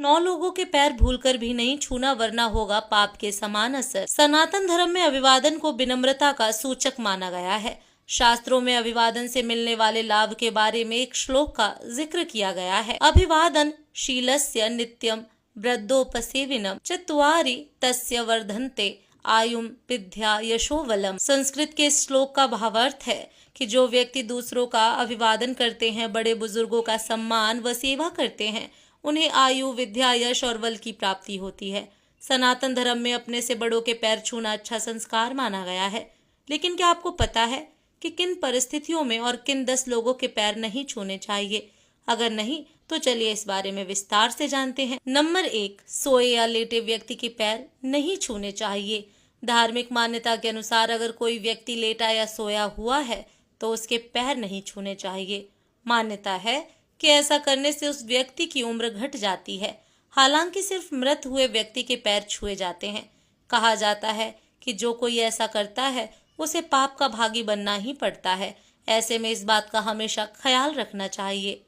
9 लोगों के पैर भूलकर भी नहीं छूना, वरना होगा पाप के समान असर। सनातन धर्म में अभिवादन को विनम्रता का सूचक माना गया है। शास्त्रों में अभिवादन से मिलने वाले लाभ के बारे में एक श्लोक का जिक्र किया गया है। अभिवादन शीलस्य नित्यम वृद्धोपसेविनम चत्वारि तस्य वर्धन्ते आयुम विद्या यशोवलम। संस्कृत के श्लोक का भावार्थ है कि जो व्यक्ति दूसरों का अभिवादन करते हैं, बड़े बुजुर्गों का सम्मान व सेवा करते हैं, उन्हें आयु, विद्या, यश और बल की प्राप्ति होती है। सनातन धर्म में अपने से बड़ों के पैर छूना अच्छा संस्कार माना गया है। लेकिन क्या आपको पता है कि किन परिस्थितियों में और किन 10 लोगों के पैर नहीं छूने चाहिए? अगर नहीं तो चलिए इस बारे में विस्तार से जानते हैं। नंबर 1, सोए या लेटे व्यक्ति के पैर नहीं छूने चाहिए। धार्मिक मान्यता के अनुसार अगर कोई व्यक्ति लेटा या सोया हुआ है तो उसके पैर नहीं छूने चाहिए। मान्यता है कि ऐसा करने से उस व्यक्ति की उम्र घट जाती है। हालांकि सिर्फ मृत हुए व्यक्ति के पैर छुए जाते हैं। कहा जाता है कि जो कोई ऐसा करता है उसे पाप का भागी बनना ही पड़ता है। ऐसे में इस बात का हमेशा ख्याल रखना चाहिए।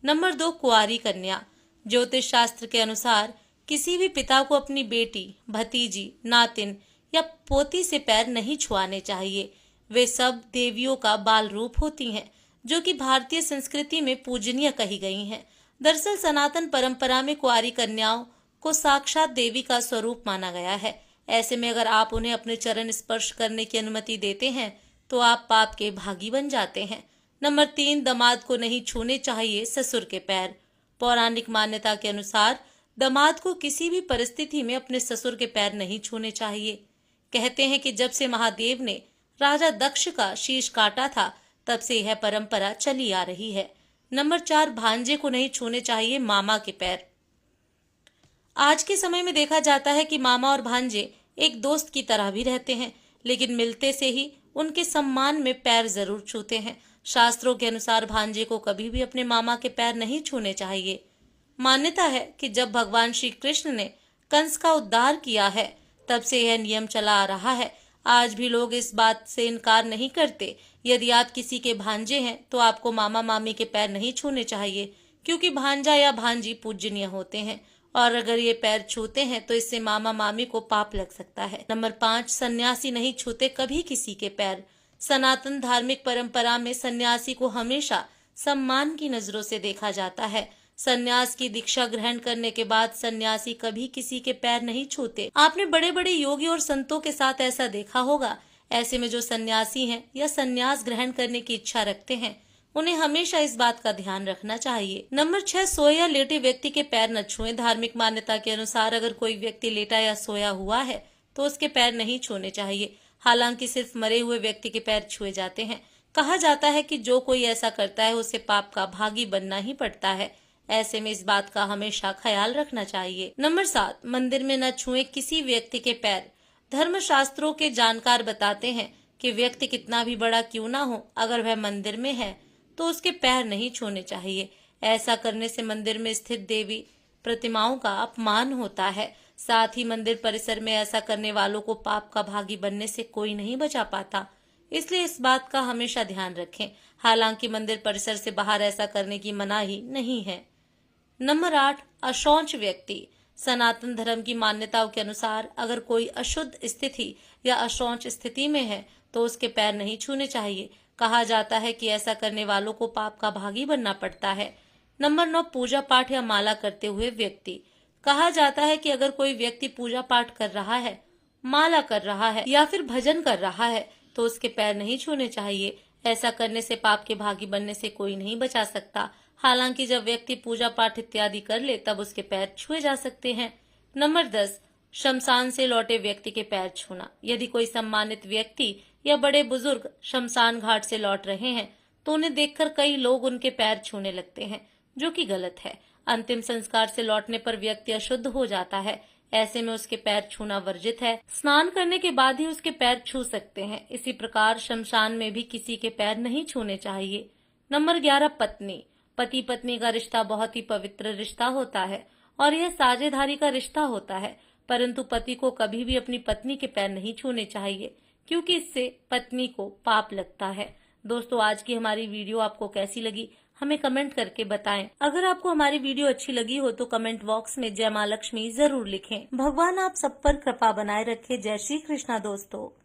नंबर 2, कुंवारी कन्या। ज्योतिष शास्त्र के अनुसार किसी भी पिता को अपनी बेटी, भतीजी, नातिन या पोती से पैर नहीं छुआने चाहिए। वे सब देवियों का बाल रूप होती हैं, जो कि भारतीय संस्कृति में पूजनीय कही गई हैं। दरअसल सनातन परंपरा में कुंवारी कन्याओं को साक्षात देवी का स्वरूप माना गया है। ऐसे में अगर आप उन्हें अपने चरण स्पर्श करने की अनुमति देते हैं तो आप पाप के भागी बन जाते हैं। नंबर 3, दामाद को नहीं छूने चाहिए ससुर के पैर। पौराणिक मान्यता के अनुसार दामाद को किसी भी परिस्थिति में अपने ससुर के पैर नहीं छूने चाहिए। कहते हैं कि जब से महादेव ने राजा दक्ष का शीश काटा था तब से यह परंपरा चली आ रही है। नंबर 4, भांजे को नहीं छूने चाहिए मामा के पैर। आज के समय में देखा जाता है कि मामा और भांजे एक दोस्त की तरह भी रहते हैं, लेकिन मिलते से ही उनके सम्मान में पैर जरूर छूते हैं। शास्त्रों के अनुसार भांजे को कभी भी अपने मामा के पैर नहीं छूने चाहिए। मान्यता है कि जब भगवान श्री कृष्ण ने कंस का उद्धार किया है तब से यह नियम चला आ रहा है। आज भी लोग इस बात से इनकार नहीं करते। यदि आप किसी के भांजे हैं तो आपको मामा मामी के पैर नहीं छूने चाहिए, क्योंकि भांजा या भांजी पूजनीय होते हैं और अगर ये पैर छूते हैं तो इससे मामा मामी को पाप लग सकता है। नंबर 5, सन्यासी नहीं छूते कभी किसी के पैर। सनातन धार्मिक परंपरा में सन्यासी को हमेशा सम्मान की नजरों से देखा जाता है। सन्यास की दीक्षा ग्रहण करने के बाद सन्यासी कभी किसी के पैर नहीं छूते। आपने बड़े बड़े योगी और संतों के साथ ऐसा देखा होगा। ऐसे में जो सन्यासी हैं या सन्यास ग्रहण करने की इच्छा रखते हैं, उन्हें हमेशा इस बात का ध्यान रखना चाहिए। नंबर 6, सोए या लेटे व्यक्ति के पैर न छुएं। धार्मिक मान्यता के अनुसार अगर कोई व्यक्ति लेटा या सोया हुआ है तो उसके पैर नहीं छूने चाहिए। हालांकि सिर्फ मरे हुए व्यक्ति के पैर छुए जाते हैं। कहा जाता है कि जो कोई ऐसा करता है उसे पाप का भागी बनना ही पड़ता है। ऐसे में इस बात का हमेशा ख्याल रखना चाहिए। नंबर 7, मंदिर में न छुएं किसी व्यक्ति के पैर। धर्मशास्त्रों के जानकार बताते हैं कि व्यक्ति कितना भी बड़ा क्यों ना हो, अगर वह मंदिर में है तो उसके पैर नहीं छूने चाहिए। ऐसा करने से मंदिर में स्थित देवी प्रतिमाओं का अपमान होता है। साथ ही मंदिर परिसर में ऐसा करने वालों को पाप का भागी बनने से कोई नहीं बचा पाता। इसलिए इस बात का हमेशा ध्यान रखें। हालांकि मंदिर परिसर से बाहर ऐसा करने की मनाही नहीं है। नंबर 8, अशौच व्यक्ति। सनातन धर्म की मान्यताओं के अनुसार अगर कोई अशुद्ध स्थिति या अशौच स्थिति में है तो उसके पैर नहीं छूने चाहिए। कहा जाता है कि ऐसा करने वालों को पाप का भागी बनना पड़ता है। नंबर 9, पूजा पाठ या माला करते हुए व्यक्ति। कहा जाता है कि अगर कोई व्यक्ति पूजा पाठ कर रहा है, माला कर रहा है या फिर भजन कर रहा है तो उसके पैर नहीं छूने चाहिए। ऐसा करने से पाप के भागी बनने से कोई नहीं बचा सकता। हालांकि जब व्यक्ति पूजा पाठ इत्यादि कर ले तब उसके पैर छुए जा सकते हैं। नंबर 10, शमशान से लौटे व्यक्ति के पैर छूना। यदि कोई सम्मानित व्यक्ति या बड़े बुजुर्ग शमशान घाट से लौट रहे हैं तो उन्हें देखकर कई लोग उनके पैर छूने लगते हैं, जो कि गलत है। अंतिम संस्कार से लौटने पर व्यक्ति अशुद्ध हो जाता है। ऐसे में उसके पैर छूना वर्जित है। स्नान करने के बाद ही उसके पैर छू सकते हैं। इसी प्रकार शमशान में भी किसी के पैर नहीं छूने चाहिए। नंबर 11, पत्नी। पति पत्नी का रिश्ता बहुत ही पवित्र रिश्ता होता है और यह साझेदारी का रिश्ता होता है, परंतु पति को कभी भी अपनी पत्नी के पैर नहीं छूने चाहिए, क्योंकि इससे पत्नी को पाप लगता है। दोस्तों, आज की हमारी वीडियो आपको कैसी लगी हमें कमेंट करके बताएं। अगर आपको हमारी वीडियो अच्छी लगी हो तो कमेंट बॉक्स में जय माँ लक्ष्मी जरूर लिखें। भगवान आप सब पर कृपा बनाए रखे। जय श्री कृष्णा दोस्तों।